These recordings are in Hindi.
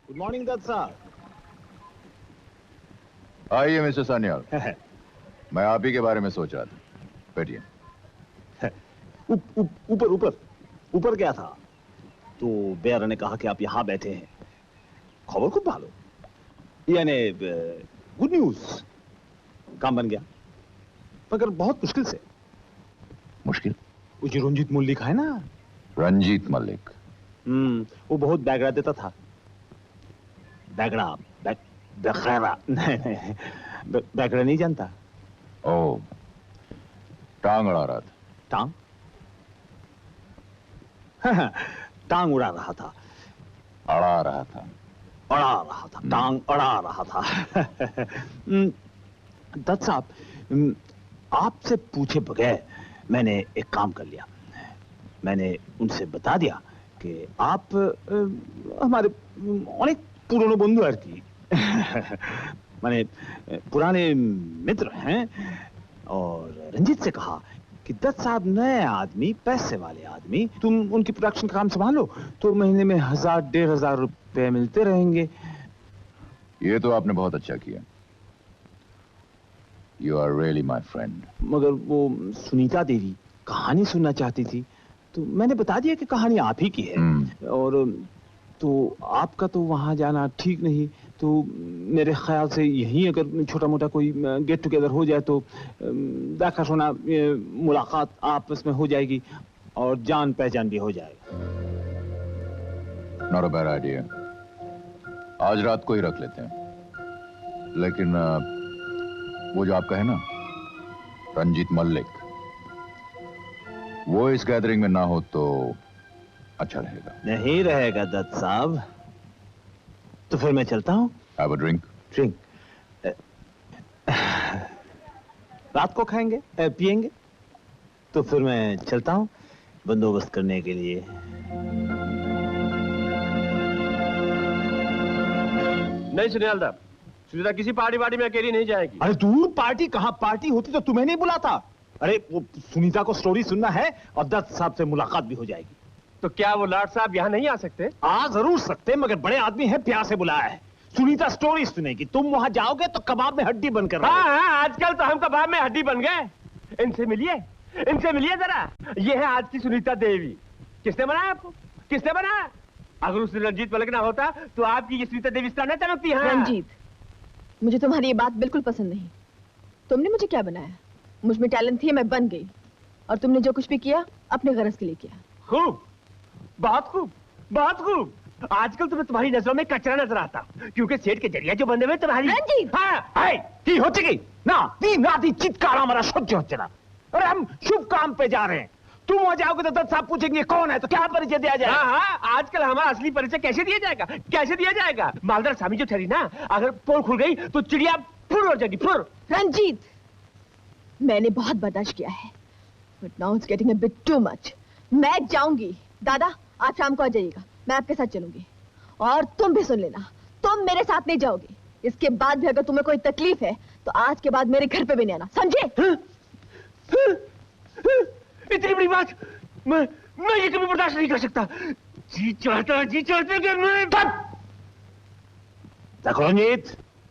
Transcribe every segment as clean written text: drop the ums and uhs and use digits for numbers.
गुड मॉर्निंग दत्त साहब। आइए मिस्टर सान्याल। मैं आप ही के बारे में सोच रहा था। बैठिए। ऊपर ऊपर ऊपर क्या था? तो बेयर ने कहा कि आप यहां बैठे हैं, खबर खूब भालो, यानी गुड न्यूज। काम बन गया, मगर बहुत मुश्किल से। मुश्किल? वो जो रंजीत मल्लिक है ना, रंजीत मल्लिक। वो बहुत बैगड़ा देता था। बैगड़ा बैगड़ा नहीं, बैगड़ा नहीं जानता? ओ, टांग अड़ा रहा था। टांग? टांग उड़ा रहा था। अड़ा रहा था। अड़ा रहा था, टांग अड़ा रहा था। दत्त साहब, आपसे पूछे बगैर मैंने एक काम कर लिया। मैंने उनसे बता दिया कि आप हमारे अनेक पुराने बंधु আর কি, माने पुराने मित्र हैं। और रंजीत से कहा कि दत्त साहब नए आदमी, पैसे वाले आदमी, तुम उनकी प्रोडक्शन का काम संभालो तो महीने में 1000-1500 रुपए मिलते रहेंगे। ये तो आपने बहुत अच्छा किया। You are really my friend. मगर वो सुनीता देवी कहानी सुनना चाहती थी, तो मैंने बता दिया कि कहानी आप ही की है। और तो आपका तो वहां जाना ठीक नहीं, तो मेरे ख्याल से यहीं अगर छोटा मोटा कोई गेट टुगेदर हो जाए तो देखा सुना मुलाकात आपस में हो जाएगी और जान पहचान भी हो जाएगा। Not a bad idea. आज रात को ही रख लेते हैं। लेकिन वो जो आपका है ना, रंजीत मल्लिक, वो इस गैदरिंग में ना हो तो अच्छा रहेगा। नहीं रहेगा दत्त साहब। तो फिर मैं चलता हूँ। Have a drink. ड्रिंक रात को खाएंगे, पिएंगे। तो फिर मैं चलता हूँ बंदोबस्त करने के लिए। नहीं सुनियाल, सुनीता किसी पार्टी वार्टी में अकेली नहीं जाएगी। अरे दूर, पार्टी कहाँ? पार्टी होती तो तुम्हें नहीं बुलाता। अरे वो सुनीता को स्टोरी सुनना है और दत्त साहब से मुलाकात भी हो जाएगी। तो क्या वो लाट साहब यहाँ नहीं आ सकते? आ जरूर सकते, मगर बड़े आदमी हैं, प्यार से बुलाया है। सुनीता स्टोरी सुनेगी, तुम वहां जाओगे तो कबाब में हड्डी बनकर रहोगे। हाँ, आजकल तो हम कबाब में हड्डी बन गए। इनसे मिलिए जरा। ये है आज की सुनीता देवी। किसने बनाया आपको? किसने बनाया? अगर उस रंजीत मलिक ना होता तो आपकी ये सुनीता देवी इस तरह न चमकती। हाँ रंजीत, मुझे तुम्हारी ये बात बिल्कुल पसंद नहीं। तुमने मुझे क्या बनाया? मुझ में टैलेंट थी, मैं बन गई। और तुमने जो कुछ भी किया अपने गरज के लिए किया। खूब, बहुत खूब, बहुत खूब। आजकल तुम्हें तुम्हारी नजरों में कचरा नजर आता, क्योंकि सेठ के जरिया जो बंदे हुए तुम्हारी। रंजीत! की हो चुकी ना, दिन रात चित्कार हमारा सह्य होচ্ছে ना। अरे हम शुभ काम पे जा रहे हैं, तुम वहां जाओगे तो दत्त साहब पूछेंगे कौन है, तो क्या परिचय दिया जाएगा? हाँ, आजकल हमारा असली परिचय कैसे दिया जाएगा? कैसे दिया जाएगा? मालदार स्वामी जो ठहरी ना, अगर पोल खुल गई तो चिड़िया फुर हो जाएगी, फुर। रंजीत, मैंने बहुत बर्दाश्त किया है, but now it's getting a bit too much. मैं जाऊंगी। दादा, आज शाम को आ जाइएगा, मैं आपके साथ चलूंगी। और तुम भी सुन लेना, तुम मेरे साथ नहीं जाओगी। इसके बाद भी अगर तुम्हें कोई तकलीफ है तो आज के बाद मेरे घर पे भी नहीं आना, समझे? इतनी बड़ी बात मैं ये कभी बर्दाश्त नहीं कर सकता। जी चाहता कि मैं। देखो रंजीत,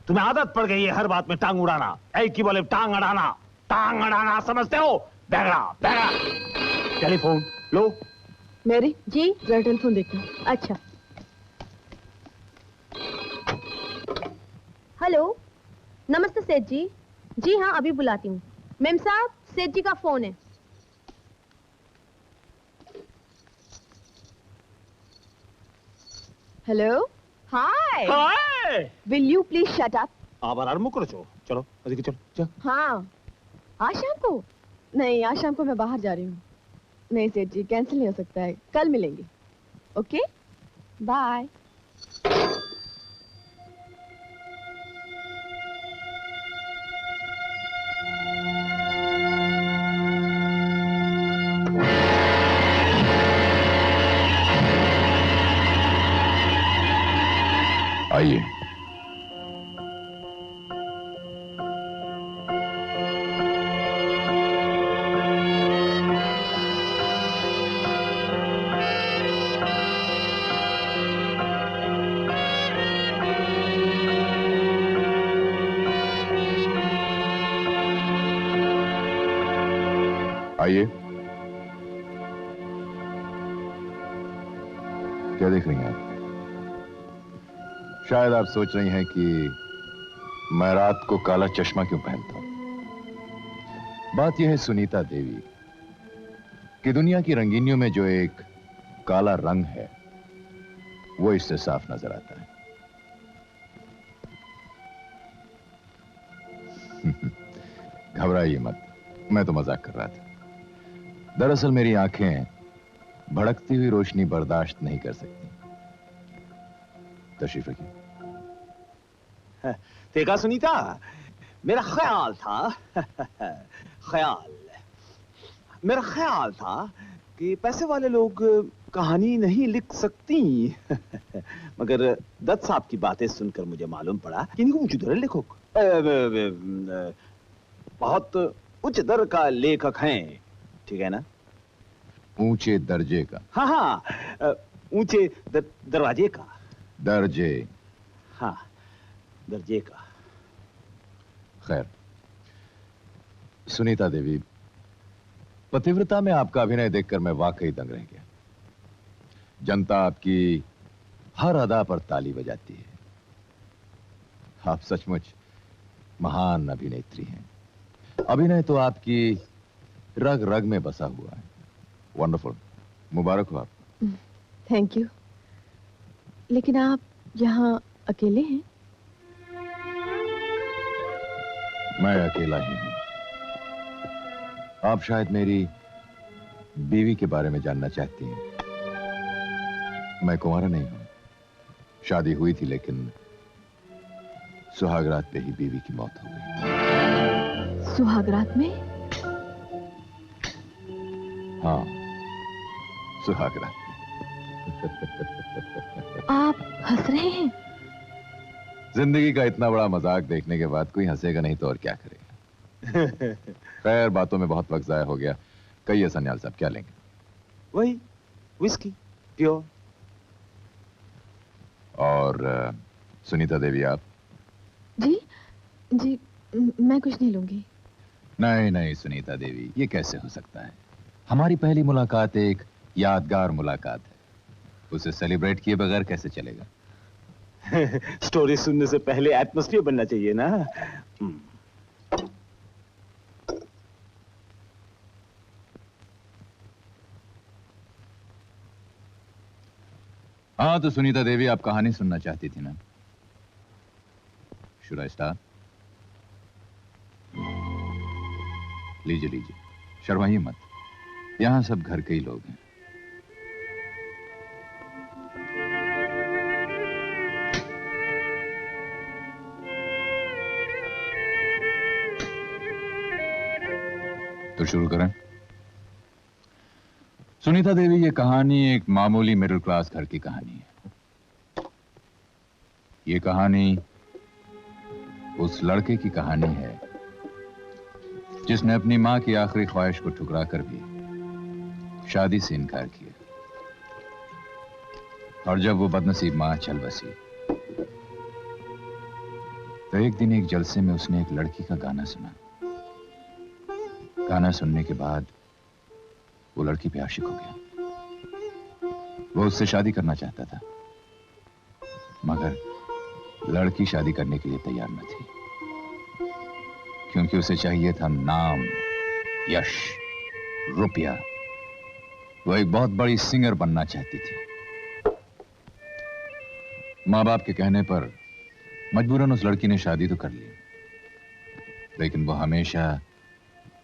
तुम्हें आदत पड़ गई है हर बात में टांग उड़ाना। एक की बोले टांग अड़ाना समझते हो? बैगड़ा। टेलीफोन लो। मेरी जी, जरा टेलीफोन देखो। अच्छा, हेलो, नमस्ते सेठ जी। जी हाँ, अभी बुलाती हूँ। मेम साहब, सेठ जी का फोन है। Hello, hi. Will you please shut up? आबार आरंभ करो, चलो चलो। हाँ, आज शाम को? नहीं, आज शाम को मैं बाहर जा रही हूँ। नहीं सेठ जी, कैंसिल नहीं हो सकता है, कल मिलेंगे। Okay, bye. आइए। आइए। क्या देख रही हैं आप? शायद आप सोच रही हैं कि मैं रात को काला चश्मा क्यों पहनता हूं। बात यह है सुनीता देवी कि दुनिया की रंगीनियों में जो एक काला रंग है वो इससे साफ नजर आता है। घबराइए मत, मैं तो मजाक कर रहा था। दरअसल मेरी आंखें भड़कती हुई रोशनी बर्दाश्त नहीं कर सकती। तशरीफ रखिए। देखा सुनीता, मेरा ख्याल था कि पैसे वाले लोग कहानी नहीं लिख सकती। मगर दत्त साहब की बातें सुनकर मुझे मालूम पड़ा कि इनको ऊंचे दर लेखक, बहुत उच्च दर का लेखक हैं, ठीक है ना? ऊंचे दर्जे का? हाँ हाँ, ऊंचे दरवाजे का। दर्जे? हाँ, दर्जे का। खैर, सुनीता देवी, पतिव्रता में आपका अभिनय देखकर मैं वाकई दंग रह गया। जनता आपकी हर अदा पर ताली बजाती है। आप सचमुच महान अभिनेत्री हैं। अभिनय तो आपकी रग रग में बसा हुआ है। वंडरफुल, मुबारक हो आप। Thank you. लेकिन आप यहाँ अकेले हैं? मैं अकेला ही हूं। आप शायद मेरी बीवी के बारे में जानना चाहती हैं। मैं कुंवारा नहीं हूं। शादी हुई थी लेकिन सुहागरात पे ही बीवी की मौत हो गई। सुहागरात में? हाँ, सुहागरात। आप हंस रहे हैं? जिंदगी का इतना बड़ा मजाक देखने के बाद कोई हंसेगा नहीं तो और क्या करेगा। खैर, बातों में बहुत वक्त जाया हो गया। कहिए सन्याल साहब, क्या लेंगे? वही विस्की प्योर। और सुनीता देवी, आप? जी जी, मैं कुछ नहीं लूंगी। नहीं नहीं सुनीता देवी, ये कैसे हो सकता है? हमारी पहली मुलाकात एक यादगार मुलाकात है। उसे सेलिब्रेट किए बगैर कैसे चलेगा? स्टोरी सुनने से पहले एटमॉस्फेयर बनना चाहिए ना। हाँ, तो सुनीता देवी, आप कहानी सुनना चाहती थी ना? Should I start? लीजिए लीजिए, शर्माइए मत। यहां सब घर के ही लोग हैं। तो शुरू करें। सुनीता देवी, ये कहानी एक मामूली मिडिल क्लास घर की कहानी है। ये कहानी उस लड़के की कहानी है जिसने अपनी मां की आखिरी ख्वाहिश को ठुकराकर भी शादी से इनकार किया। और जब वो बदनसीब मां चल बसी तो एक दिन एक जलसे में उसने एक लड़की का गाना सुना। गाना सुनने के बाद वो लड़की पे आशिक हो गया। वो उससे शादी करना चाहता था, मगर लड़की शादी करने के लिए तैयार न थी, क्योंकि उसे चाहिए था नाम, यश, रुपया। वो एक बहुत बड़ी सिंगर बनना चाहती थी। माँ बाप के कहने पर मजबूरन उस लड़की ने शादी तो कर ली, लेकिन वो हमेशा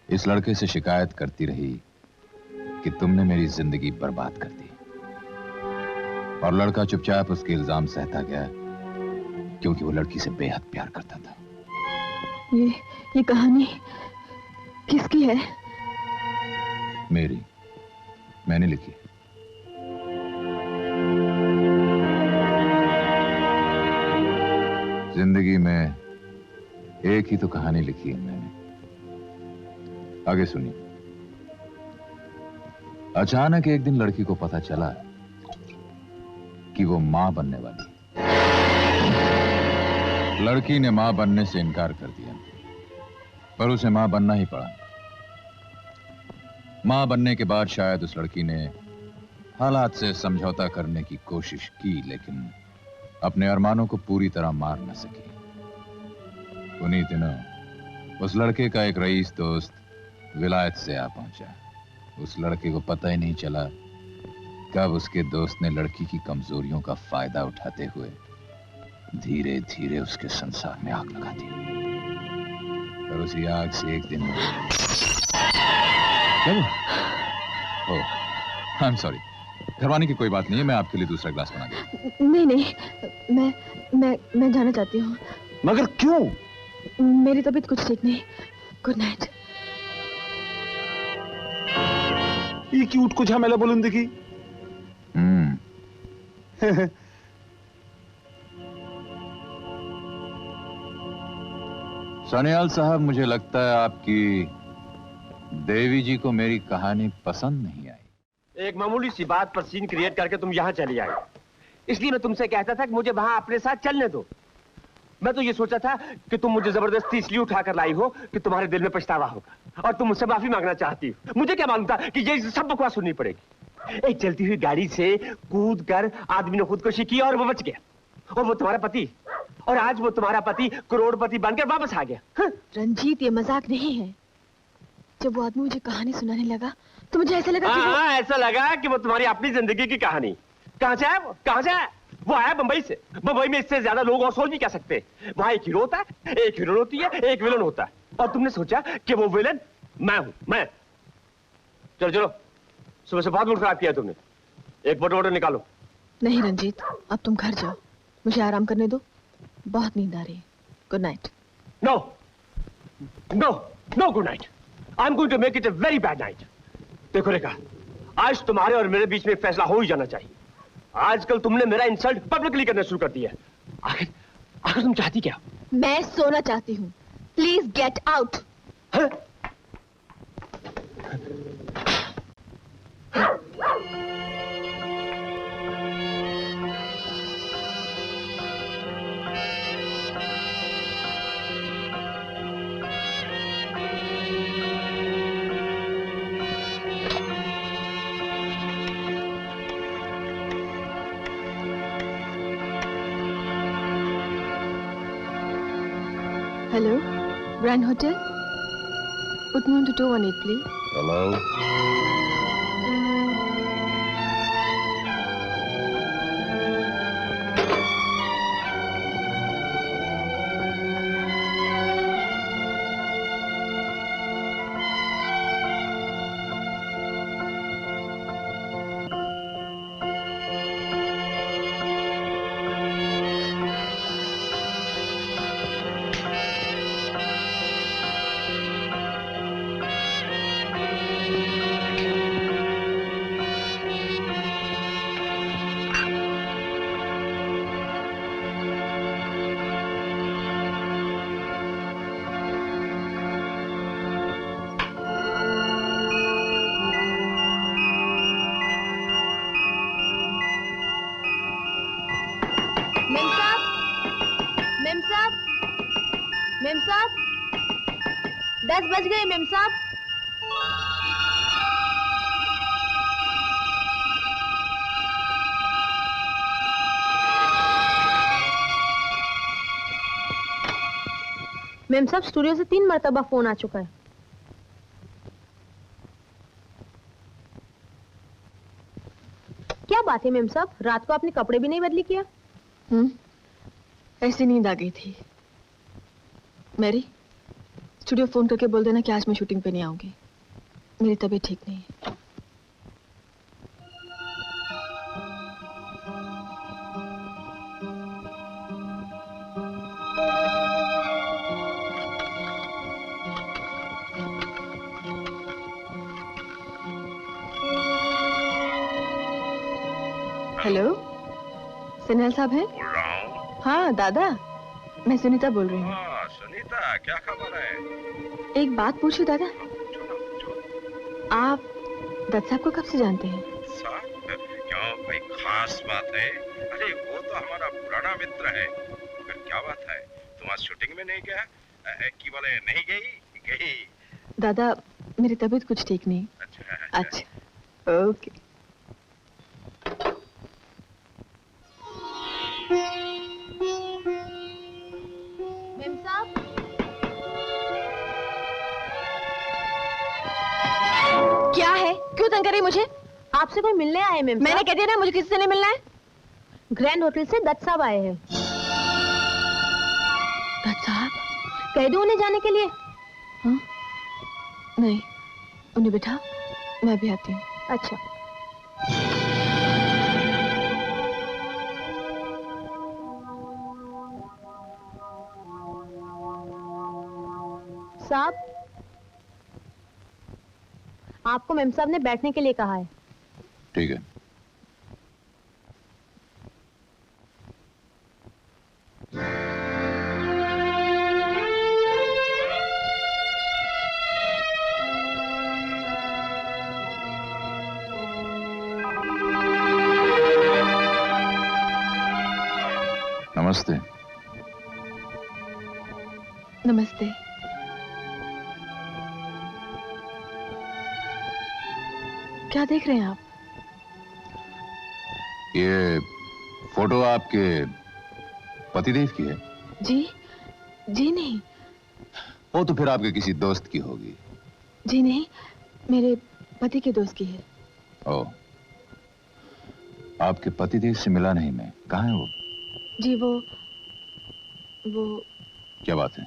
इस लड़के से शिकायत करती रही कि तुमने मेरी जिंदगी बर्बाद कर दी। और लड़का चुपचाप उसके इल्जाम सहता गया, क्योंकि वो लड़की से बेहद प्यार करता था। ये कहानी किसकी है? मेरी। मैंने लिखी। जिंदगी में एक ही तो कहानी लिखी है मैंने। आगे सुनिए। अचानक एक दिन लड़की को पता चला कि वो मां बनने वाली है। लड़की ने मां बनने से इनकार कर दिया, पर उसे मां बनना ही पड़ा। मां बनने के बाद शायद उस लड़की ने हालात से समझौता करने की कोशिश की, लेकिन अपने अरमानों को पूरी तरह मार न सकी। उन्हीं दिनों उस लड़के का एक रईस दोस्त विलायत से आ पहुंचा। उस लड़के को पता ही नहीं चला कब उसके दोस्त ने लड़की की कमजोरियों का फायदा उठाते हुए धीरे धीरे उसके संसार में आग लगा दी। और उसी आग से एक दिन आई एम सॉरी, घरवानी की कोई बात नहीं है, मैं आपके लिए दूसरा ग्लास बना दूं। नहीं नहीं, मैं जाना चाहती हूँ। मगर क्यों? मेरी तबीयत कुछ ठीक नहीं। Good night. ये की उठ को झमेला बोलूं देखी। सनियाल साहब, मुझे लगता है आपकी देवी जी को मेरी कहानी पसंद नहीं आई। एक मामूली सी बात पर सीन क्रिएट करके तुम यहां चली आई, इसलिए मैं तुमसे कहता था कि मुझे वहां अपने साथ चलने दो। मैं तो ये सोचा था कि तुम मुझे जबरदस्ती इसलिए उठाकर लाई हो कि तुम्हारे दिल में पछतावा होगा और तुम मुझसे माफी मांगना चाहती हो। मुझे क्या मालूम था कि ये सब बकवास सुननी पड़ेगी। एक चलती हुई गाड़ी से कूद कर आदमी ने खुदकुशी की और वो बच गया, और वो तुम्हारा पति, और आज वो तुम्हारा पति करोड़पति बनकर वापस आ गया। रंजीत, ये मजाक नहीं है। जब वो आदमी मुझे कहानी सुनाने लगा तो मुझे ऐसा लगा कि ऐसा लगा कि वो तुम्हारी अपनी जिंदगी की कहानी। कहां से है वो? कहां से है वो? आया बंबई से। बंबई में इससे ज्यादा लोग और सोच भी क्या सकते। वहां एक हीरो होता है, एक हीरोइन होती है, एक विलन होता है, और तुमने सोचा कि वो विलन मैं हूं। मैं चलो चलो, सुबह से बहुत मूड खराब किया तुमने। एक बोतल निकालो। नहीं रंजीत, अब तुम घर जाओ, मुझे आराम करने दो, बहुत नींद आ रही है। Good night. No no no, good night. I am going to make it a very bad night. देखो रेखा, आज तुम्हारे और मेरे बीच में फैसला हो ही जाना चाहिए। आजकल तुमने मेरा इंसल्ट पब्लिकली करना शुरू कर दिया है। आखिर तुम चाहती क्या? मैं सोना चाहती हूँ। Please get out. Hello, Grand Hotel. Put me on to 218, please. Hello. Ma'am साहब, 10 बज गए मेम साहब। मेम साहब, स्टूडियो से 3 मरतबा फोन आ चुका है। क्या बात है मेम साहब, रात को आपने कपड़े भी नहीं बदली किया? ऐसी नींद आ गई थी। मैरी, स्टूडियो फोन करके बोल देना कि आज मैं शूटिंग पे नहीं आऊंगी, मेरी तबीयत ठीक नहीं है। हेलो, सनियाल साहब हैं? बोल रहा हूँ। हाँ दादा, मैं सुनीता बोल रही हूँ। हाँ सुनीता, क्या खबर है? एक बात पूछूं दादा? आप दत्त साहब को कब से जानते हैं? साहब, क्यों, कोई खास बात है? अरे वो तो हमारा पुराना मित्र है। फिर क्या बात है? तुम आज शूटिंग में नहीं गया? कि बोले नहीं गई? गई। दादा, मेरी तबीयत कुछ ठीक नहीं। अच्छा ओके। मेम साहब, क्या है? क्यों तंग कर रही मुझे? आपसे कोई मिलने आए मेम? मैंने कह दिया ना मुझे किसी से नहीं मिलना है। ग्रैंड होटल से दत्त साहब आए हैं। दत्त साहब? कह दूं उन्हें जाने के लिए? हाँ? नहीं, उन्हें बिठा, मैं भी आती हूँ। अच्छा। साहब, आपको मेम साहब ने बैठने के लिए कहा है। ठीक है। नमस्ते। नमस्ते। क्या देख रहे हैं आप? ये फोटो आपके पतिदेव की है? जी? जी नहीं। वो तो फिर आपके किसी दोस्त की होगी। जी नहीं, मेरे पति के दोस्त की है। ओ, आपके पतिदेव से मिला नहीं मैं। कहाँ है वो? जी वो क्या बात है?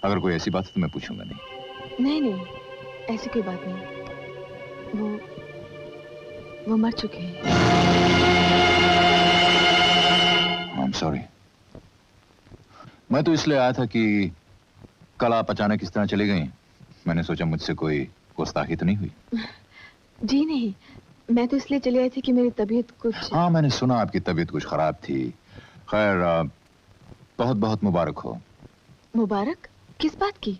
अगर कोई ऐसी बात है तो मैं पूछूंगा नहीं। नहीं नहीं, ऐसी कोई बात नहीं। वो मर चुके हैं। I'm sorry। मैं तो इसलिए आया था कि कल आप अचानक इस तरह चली गई। मैंने सोचा मुझसे कोई गुस्ताखी तो नहीं हुई। जी नहीं, मैं तो इसलिए चली आई थी कि मेरी तबीयत कुछ। हाँ, मैंने सुना आपकी तबीयत कुछ खराब थी। खैर, बहुत बहुत मुबारक हो। मुबारक? किस बात की?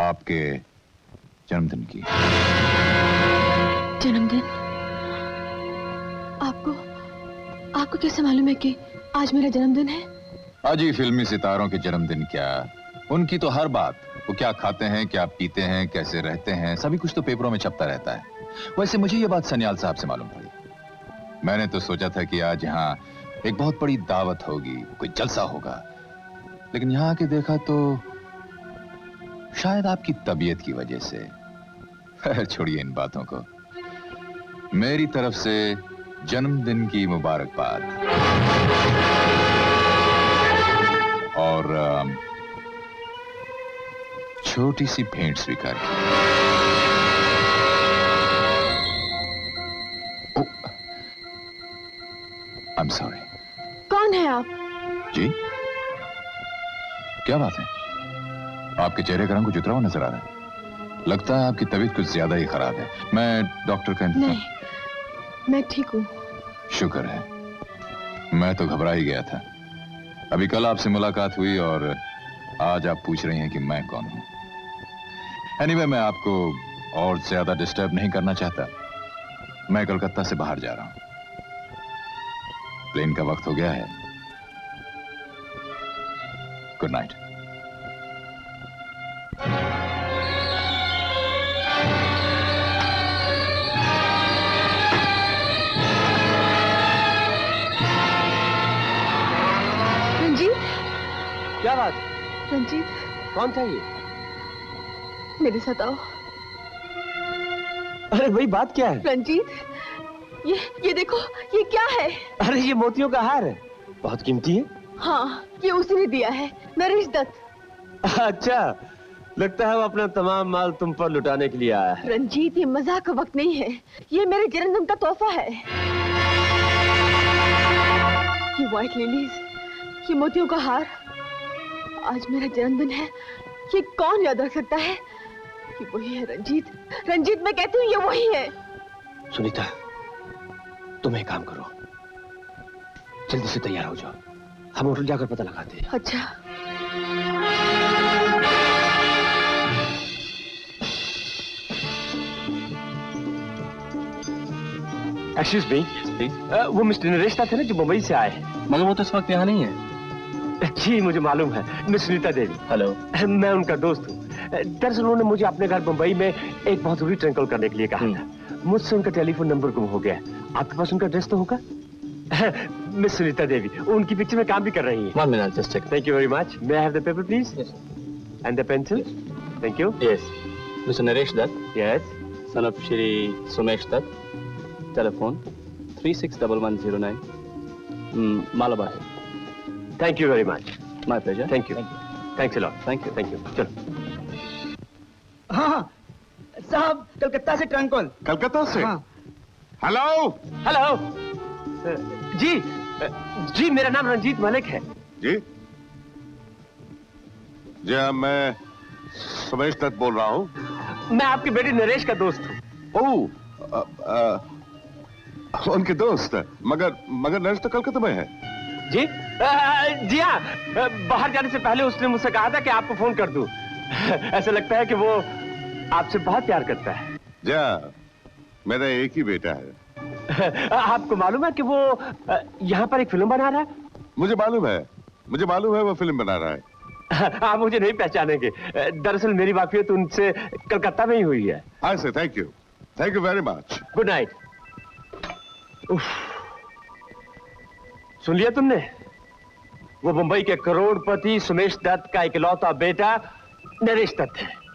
आपके जन्मदिन की। जन्मदिन? आपको कैसे मालूम है कि आज मेरा जन्मदिन है? आज ही फिल्मी सितारों के जन्मदिन क्या, उनकी तो हर बात, वो क्या खाते हैं, क्या पीते हैं, कैसे रहते हैं, सभी कुछ तो पेपरों में छपता रहता है। वैसे मुझे ये बात सन्याल साहब से मालूम पड़ी। मैंने तो सोचा था कि आज यहाँ एक बहुत बड़ी दावत होगी, कोई जलसा होगा, लेकिन यहाँ आके देखा तो शायद आपकी तबीयत की वजह से। छोड़िए इन बातों को। मेरी तरफ से जन्मदिन की मुबारकबाद। और छोटी सी भेंट स्वीकार। I am sorry. कौन है आप? जी? क्या बात है? आपके चेहरे का रंग कुछ उतरा हुआ नजर आ रहा है। लगता है आपकी तबीयत कुछ ज्यादा ही खराब है। मैं डॉक्टर का नहीं, मैं ठीक हूँ। शुक्र है, मैं तो घबरा ही गया था। अभी कल आपसे मुलाकात हुई और आज आप पूछ रही हैं कि मैं कौन हूं। एनीवे, मैं आपको और ज्यादा डिस्टर्ब नहीं करना चाहता। मैं कलकत्ता से बाहर जा रहा हूं। प्लेन का वक्त हो गया है। Good night. क्या बात? रंजीत। कौन था ये? मेरे साथ आओ। अरे भाई, बात क्या है? रंजीत, ये देखो, ये क्या है? अरे ये मोतियों का हार है, बहुत कीमती है। हाँ, ये उसी ने दिया है, नरेश दत्त। अच्छा, लगता है वो अपना तमाम माल तुम पर लुटाने के लिए आया है। रंजीत, ये मजाक का वक्त नहीं है, ये मेरे जन्मदिन का तोहफा है। ये व्हाइट लिलीज, ये मोतियों का हार, आज मेरा जन्मदिन है, ये कौन याद रख सकता है? ये वही है रंजीत। रंजीत, मैं कहती हूँ ये वही है। सुनीता, तुम एक काम करो, जल्दी से तैयार हो जाओ, हम होटल जाकर पता लगाते हैं। अच्छा। एक्सक्यूज मी, वो मिस्टर नरेश थे ना जो मुंबई से आए हैं? मगर वो तो इस वक्त यहाँ नहीं है। जी मुझे मालूम है, मिस सुनीता देवी। हेलो। मैं उनका दोस्त हूँ। दरअसल उन्होंने मुझे अपने घर मुंबई में एक बहुत जरूरी ट्रेन कॉल करने के लिए कहा था। मुझसे उनका टेलीफोन नंबर गुम हो गया। आपके पास उनका एड्रेस तो होगा? मिस सुनीता देवी, उनकी पिक्चर में काम भी कर रही है। 1 minute, just check. Thank you very much. May I have the paper please? Yes. And the pencil? Thank you. Yes. Mr. Naresh Dutt, yes. son of Shri Sumesh Dutt. Telephone 361109. Malabar. Thank you very much. My pleasure. Thank you. Thanks a lot. Thank you. Thank you. चलो। हाँ साहब, कलकत्ता से ट्रंक कॉल। कलकत्ता से? हाँ। हेलो। हेलो। जी जी, मेरा नाम रंजीत मलिक है। जी जी हाँ, मैं सुमेश दत्त बोल रहा हूँ। मैं आपके बेटे नरेश का दोस्त हूँ। ओह, उनके दोस्त, मगर नरेश तो कलकत्ता में है। जी जी हाँ, बाहर जाने से पहले उसने मुझसे कहा था कि आपको फोन कर दूं। ऐसा लगता है कि वो आपसे बहुत प्यार करता है। जी हाँ, मेरा एक ही बेटा है। आपको मालूम है कि वो यहाँ पर एक फिल्म बना रहा है? मुझे मालूम है वो फिल्म बना रहा है। आप मुझे नहीं पहचानेंगे। दरअसल मेरी वाकफियत उनसे कलकत्ता में ही हुई है। I say thank you very much. Good night. सुन लिया तुमने? वो मुंबई के करोड़पति सुमेश दत्त का इकलौता बेटा नरेश दत्त है।